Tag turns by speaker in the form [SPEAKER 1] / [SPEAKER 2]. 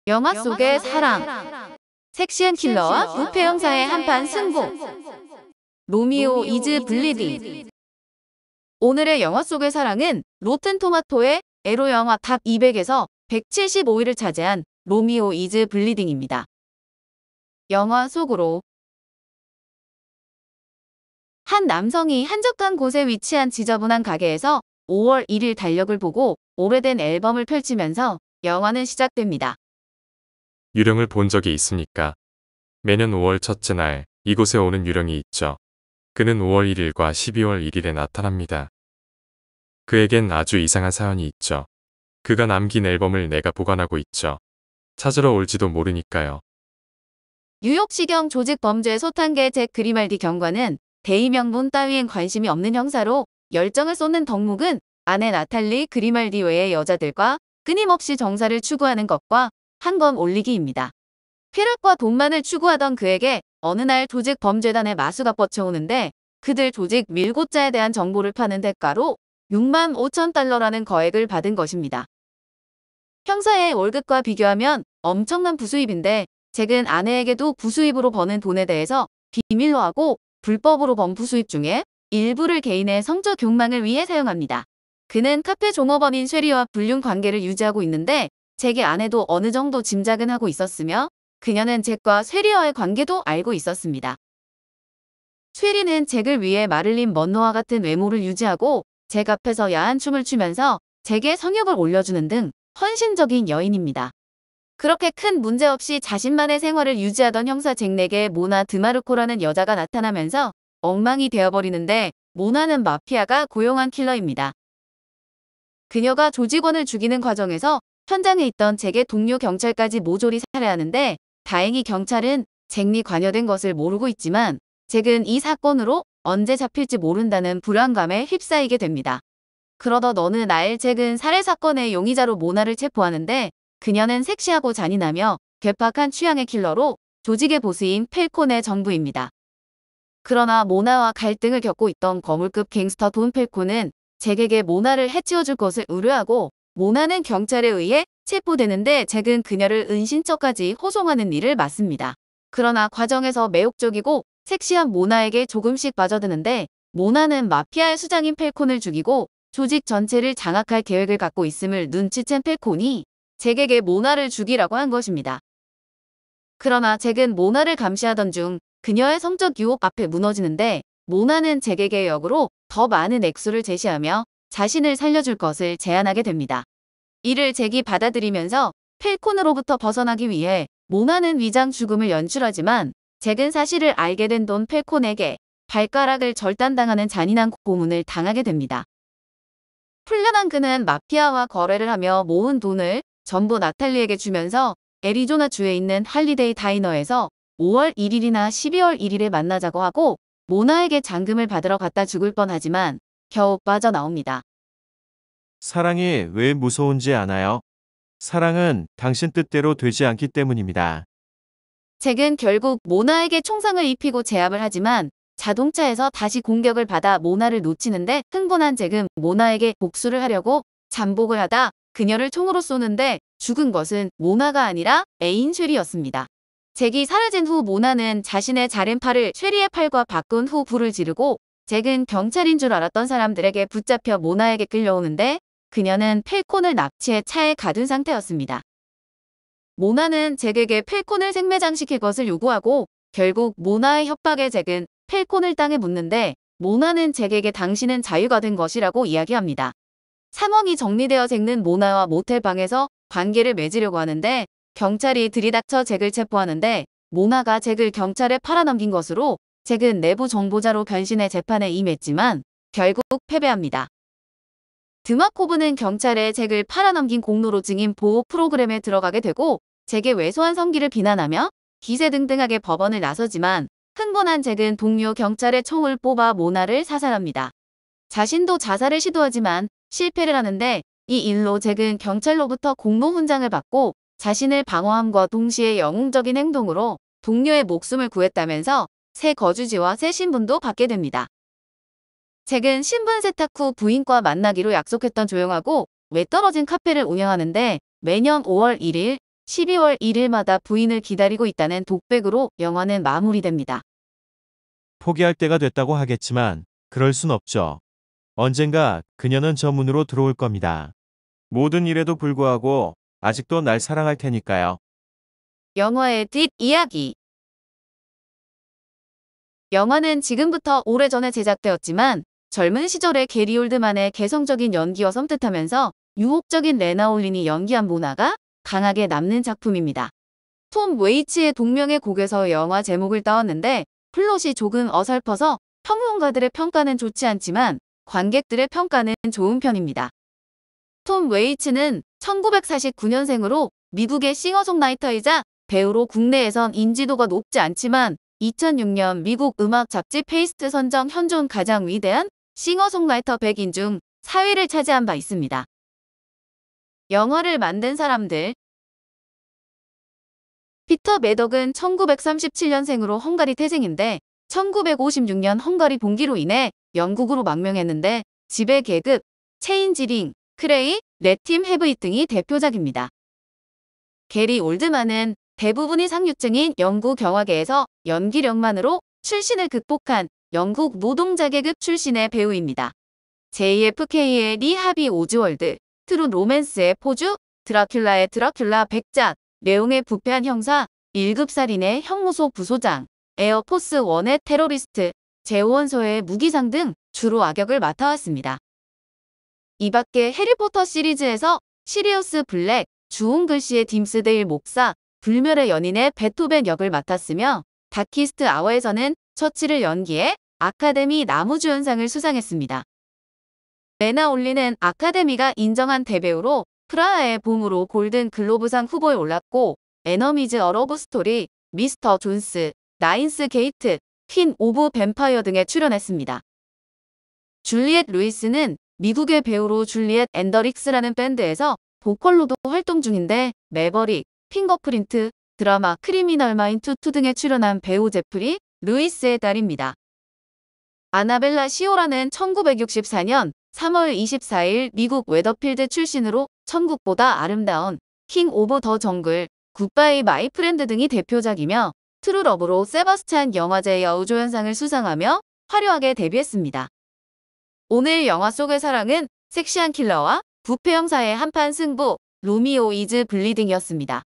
[SPEAKER 1] 영화 속의 사랑, 섹시한 킬러와 부패 형사의 한판 승부. 로미오 이즈 블리딩. 오늘의 영화 속의 사랑은 로튼 토마토의 에로 영화 탑 200에서 175위를 차지한 로미오 이즈 블리딩입니다. 영화 속으로 한 남성이 한적한 곳에 위치한 지저분한 가게에서 5월 1일 달력을 보고 오래된 앨범을 펼치면서 영화는 시작됩니다.
[SPEAKER 2] 유령을 본 적이 있습니까? 매년 5월 첫째 날 이곳에 오는 유령이 있죠. 그는 5월 1일과 12월 1일에 나타납니다. 그에겐 아주 이상한 사연이 있죠. 그가 남긴 앨범을 내가 보관하고 있죠. 찾으러 올지도 모르니까요.
[SPEAKER 1] 뉴욕시경 조직 범죄 소탕계 잭 그리말디 경관은 대의명분 따위엔 관심이 없는 형사로 열정을 쏟는 덕목은 아내 나탈리 그리말디 외의 여자들과 끊임없이 정사를 추구하는 것과 한 건 올리기입니다. 쾌락과 돈만을 추구하던 그에게 어느 날 조직 범죄단의 마수가 뻗쳐오는데 그들 조직 밀고자에 대한 정보를 파는 대가로 6만 5천 달러라는 거액을 받은 것입니다. 형사의 월급과 비교하면 엄청난 부수입인데 잭은 아내에게도 부수입으로 버는 돈에 대해서 비밀로 하고 불법으로 번 부수입 중에 일부를 개인의 성적 욕망을 위해 사용합니다. 그는 카페 종업원인 쉐리와 불륜 관계를 유지하고 있는데 잭의 아내도 어느 정도 짐작은 하고 있었으며 그녀는 잭과 쉐리와의 관계도 알고 있었습니다. 쉐리는 잭을 위해 마릴린 먼로와 같은 외모를 유지하고 잭 앞에서 야한 춤을 추면서 잭의 성욕을 올려주는 등 헌신적인 여인입니다. 그렇게 큰 문제 없이 자신만의 생활을 유지하던 형사 잭에게 모나 드마르코라는 여자가 나타나면서 엉망이 되어버리는데 모나는 마피아가 고용한 킬러입니다. 그녀가 조직원을 죽이는 과정에서 현장에 있던 잭의 동료 경찰까지 모조리 살해하는데 다행히 경찰은 잭이 관여된 것을 모르고 있지만 잭은 이 사건으로 언제 잡힐지 모른다는 불안감에 휩싸이게 됩니다. 그러던 어느 날 잭은 살해 사건의 용의자로 모나를 체포하는데 그녀는 섹시하고 잔인하며 괴팍한 취향의 킬러로 조직의 보스인 펠콘의 전부입니다. 그러나 모나와 갈등을 겪고 있던 거물급 갱스터 돈 펠콘은 잭에게 모나를 해치워줄 것을 의뢰하고 모나는 경찰에 의해 체포되는데 잭은 그녀를 은신처까지 호송하는 일을 맡습니다. 그러나 과정에서 매혹적이고 섹시한 모나에게 조금씩 빠져드는데 모나는 마피아의 수장인 펠콘을 죽이고 조직 전체를 장악할 계획을 갖고 있음을 눈치챈 펠콘이 잭에게 모나를 죽이라고 한 것입니다. 그러나 잭은 모나를 감시하던 중 그녀의 성적 유혹 앞에 무너지는데 모나는 잭에게 역으로 더 많은 액수를 제시하며 자신을 살려줄 것을 제안하게 됩니다. 이를 잭이 받아들이면서 펠콘으로부터 벗어나기 위해 모나는 위장 죽음을 연출하지만 잭은 사실을 알게 된 돈 펠콘에게 발가락을 절단당하는 잔인한 고문을 당하게 됩니다. 풀려난 그는 마피아와 거래를 하며 모은 돈을 전부 나탈리에게 주면서 애리조나주에 있는 할리데이 다이너에서 5월 1일이나 12월 1일에 만나자고 하고 모나에게 잔금을 받으러 갔다 죽을 뻔하지만 겨우 빠져나옵니다.
[SPEAKER 3] 사랑이 왜 무서운지 아나요? 사랑은 당신 뜻대로 되지 않기 때문입니다.
[SPEAKER 1] 잭은 결국 모나에게 총상을 입히고 제압을 하지만 자동차에서 다시 공격을 받아 모나를 놓치는데 흥분한 잭은 모나에게 복수를 하려고 잠복을 하다 그녀를 총으로 쏘는데 죽은 것은 모나가 아니라 애인 쉐리였습니다. 잭이 사라진 후 모나는 자신의 자른 팔을 쉐리의 팔과 바꾼 후 불을 지르고 잭은 경찰인 줄 알았던 사람들에게 붙잡혀 모나에게 끌려오는데 그녀는 펠콘을 납치해 차에 가둔 상태였습니다. 모나는 잭에게 펠콘을 생매장시킬 것을 요구하고 결국 모나의 협박에 잭은 펠콘을 땅에 묻는데 모나는 잭에게 당신은 자유가 된 것이라고 이야기합니다. 상황이 정리되어 잭은 모나와 모텔 방에서 관계를 맺으려고 하는데 경찰이 들이닥쳐 잭을 체포하는데 모나가 잭을 경찰에 팔아넘긴 것으로 잭은 내부 정보자로 변신해 재판에 임했지만 결국 패배합니다. 드마코브는 경찰에 잭을 팔아넘긴 공로로 증인 보호 프로그램에 들어가게 되고 잭의 왜소한 성기를 비난하며 기세등등하게 법원을 나서지만 흥분한 잭은 동료 경찰의 총을 뽑아 모나를 사살합니다. 자신도 자살을 시도하지만 실패를 하는데 이 일로 잭은 경찰로부터 공로 훈장을 받고 자신을 방어함과 동시에 영웅적인 행동으로 동료의 목숨을 구했다면서 새 거주지와 새 신분도 받게 됩니다. 잭은 신분 세탁 후 부인과 만나기로 약속했던 조용하고 외떨어진 카페를 운영하는데 매년 5월 1일 12월 1일마다 부인을 기다리고 있다는 독백으로 영화는 마무리됩니다.
[SPEAKER 3] 포기할 때가 됐다고 하겠지만 그럴 순 없죠. 언젠가 그녀는 저 문으로 들어올 겁니다. 모든 일에도 불구하고 아직도 날 사랑할 테니까요.
[SPEAKER 1] 영화의 뒷이야기. 영화는 지금부터 오래전에 제작되었지만 젊은 시절의 게리 올드만의 개성적인 연기와 섬뜩하면서 유혹적인 레나 올린이 연기한 문화가 강하게 남는 작품입니다. 톰 웨이츠의 동명의 곡에서 영화 제목을 따왔는데 플롯이 조금 어설퍼서 평론가들의 평가는 좋지 않지만 관객들의 평가는 좋은 편입니다. 톰 웨이츠는 1949년생으로 미국의 싱어송라이터이자 배우로 국내에선 인지도가 높지 않지만 2006년 미국 음악 잡지 페이스트 선정 현존 가장 위대한 싱어송라이터 100인 중 4위를 차지한 바 있습니다. 영화를 만든 사람들. 피터 매덕은 1937년생으로 헝가리 태생인데 1956년 헝가리 봉기로 인해 영국으로 망명했는데 지배 계급, 체인지링, 크레이, 레팀 헤브잇 등이 대표작입니다. 게리 올드만은 대부분이 상류층인 영국 경화계에서 연기력만으로 출신을 극복한 영국 노동자계급 출신의 배우입니다. JFK의 리 하비 오즈월드, 트루 로맨스의 포주, 드라큘라의 드라큘라 백작, 내용의 부패한 형사, 1급 살인의 형무소 부소장, 에어포스 1의 테러리스트, 제오원소의 무기상 등 주로 악역을 맡아왔습니다. 이 밖에 해리포터 시리즈에서 시리우스 블랙, 주홍 글씨의 딤스데일 목사, 불멸의 연인의 베토벤 역을 맡았으며 다키스트 아워에서는 처치를 연기해 아카데미 나무주연상을 수상했습니다. 레나 올린은 아카데미가 인정한 대배우로 프라하의 봄으로 골든 글로브상 후보에 올랐고 에너미즈 어 러브 스토리, 미스터 존스, 나인스 게이트, 퀸 오브 뱀파이어 등에 출연했습니다. 줄리엣 루이스는 미국의 배우로 줄리엣 앤더릭스라는 밴드에서 보컬로도 활동 중인데 매버릭, 핑거프린트, 드라마 크리미널 마인드 2 등에 출연한 배우 제프리 루이스의 딸입니다. 아나벨라 시오라는 1964년 3월 24일 미국 웨더필드 출신으로 천국보다 아름다운 킹 오브 더 정글, 굿바이 마이 프렌드 등이 대표작이며 트루러브로 세바스찬 영화제 여우조연상을 수상하며 화려하게 데뷔했습니다. 오늘 영화 속의 사랑은 섹시한 킬러와 부패 형사의 한판 승부, 로미오 이즈 블리딩이었습니다.